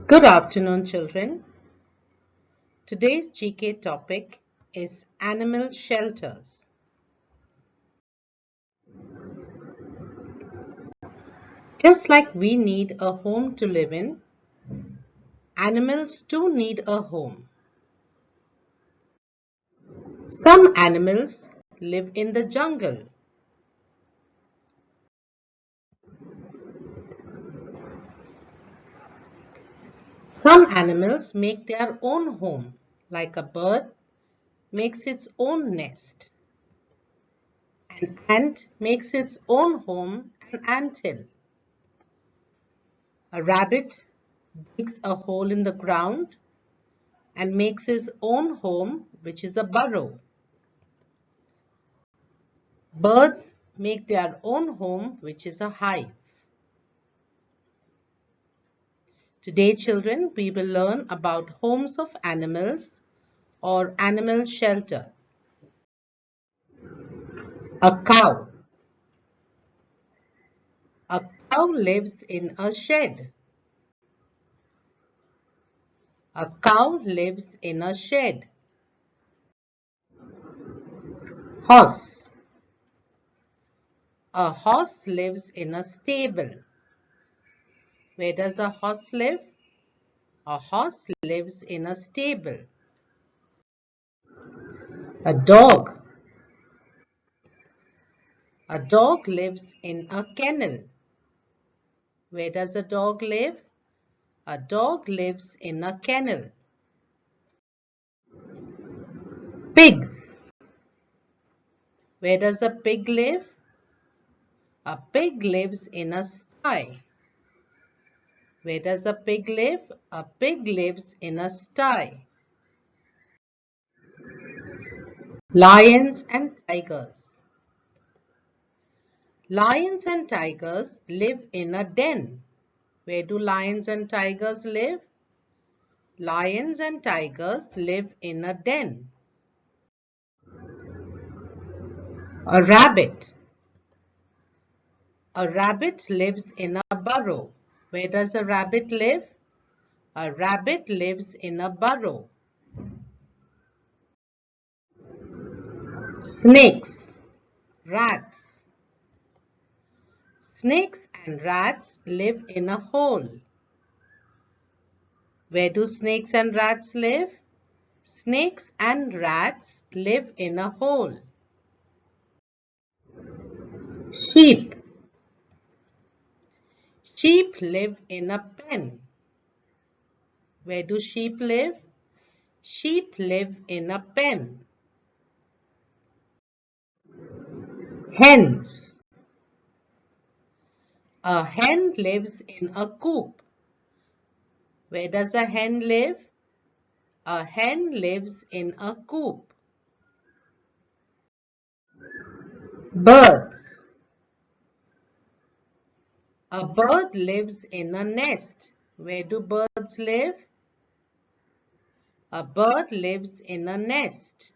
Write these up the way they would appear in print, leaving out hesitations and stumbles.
Good afternoon, children. Today's GK topic is animal shelters. Just like we need a home to live in, animals too need a home. Some animals live in the jungle. Some animals make their own home, like a bird makes its own nest. An ant makes its own home, an anthill. A rabbit digs a hole in the ground and makes his own home, which is a burrow. Birds make their own home, which is a hive. Today, children, we will learn about homes of animals or animal shelter. A cow. A cow lives in a shed. A cow lives in a shed. Horse. A horse lives in a stable. Where does a horse live? A horse lives in a stable. A dog. A dog lives in a kennel. Where does a dog live? A dog lives in a kennel. Pigs. Where does a pig live? A pig lives in a sty. Where does a pig live? A pig lives in a sty. Lions and tigers. Lions and tigers live in a den. Where do lions and tigers live? Lions and tigers live in a den. A rabbit. A rabbit lives in a burrow. Where does a rabbit live? A rabbit lives in a burrow. Snakes. Rats. Snakes and rats live in a hole. Where do snakes and rats live? Snakes and rats live in a hole. Sheep. Sheep live in a pen. Where do sheep live? Sheep live in a pen. Hens. A hen lives in a coop. Where does a hen live? A hen lives in a coop. Birds. A bird lives in a nest. Where do birds live? A bird lives in a nest.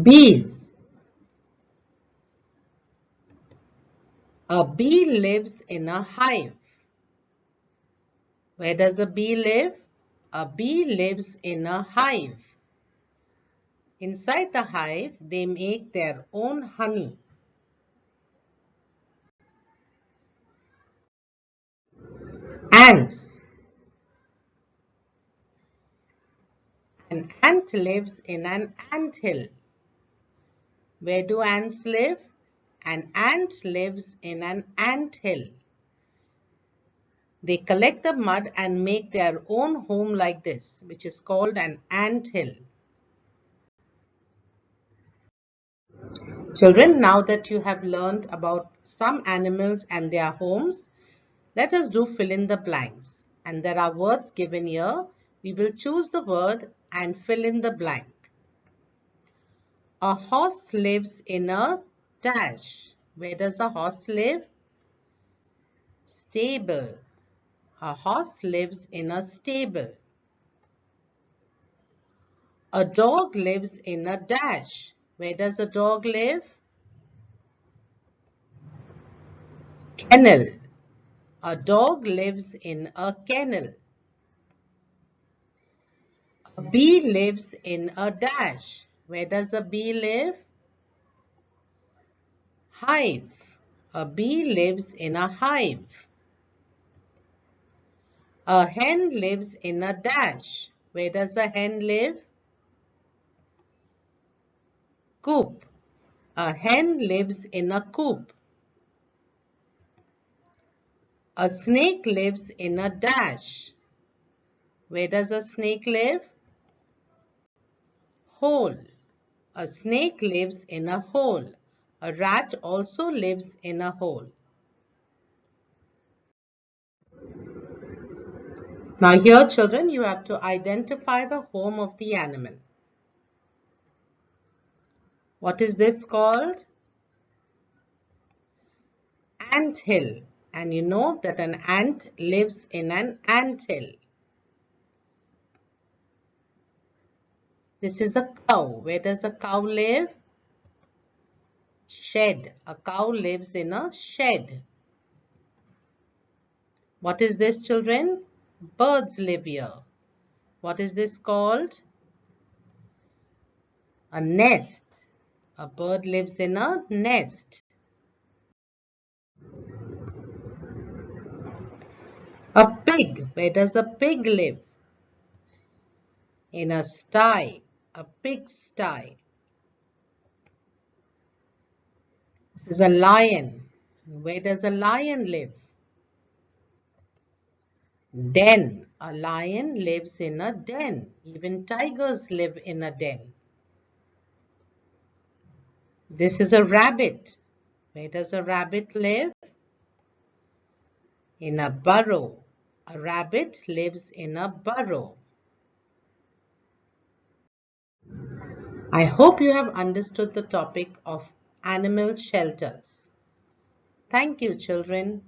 Bees. A bee lives in a hive. Where does a bee live? A bee lives in a hive. Inside the hive, they make their own honey. Ants. An ant lives in an anthill. Where do ants live? An ant lives in an anthill. They collect the mud and make their own home like this, which is called an anthill. Children, now that you have learned about some animals and their homes, let us do fill in the blanks. And there are words given here. We will choose the word and fill in the blank. A horse lives in a dash. Where does a horse live? Stable. A horse lives in a stable. A dog lives in a dash. Where does a dog live? Kennel. A dog lives in a kennel. A bee lives in a dash. Where does a bee live? Hive. A bee lives in a hive. A hen lives in a dash. Where does a hen live? Coop. A hen lives in a coop. A snake lives in a dash. Where does a snake live? Hole. A snake lives in a hole. A rat also lives in a hole. Now here, children, you have to identify the home of the animal. What is this called? Ant hill. And you know that an ant lives in an ant hill. This is a cow. Where does a cow live? Shed. A cow lives in a shed. What is this, children? Birds live here. What is this called? A nest. A bird lives in a nest. A pig. Where does a pig live? In a sty. A pig sty. This is a lion. Where does a lion live? Den. A lion lives in a den. Even tigers live in a den. This is a rabbit. Where does a rabbit live? In a burrow. A rabbit lives in a burrow. I hope you have understood the topic of animal shelters. Thank you, children.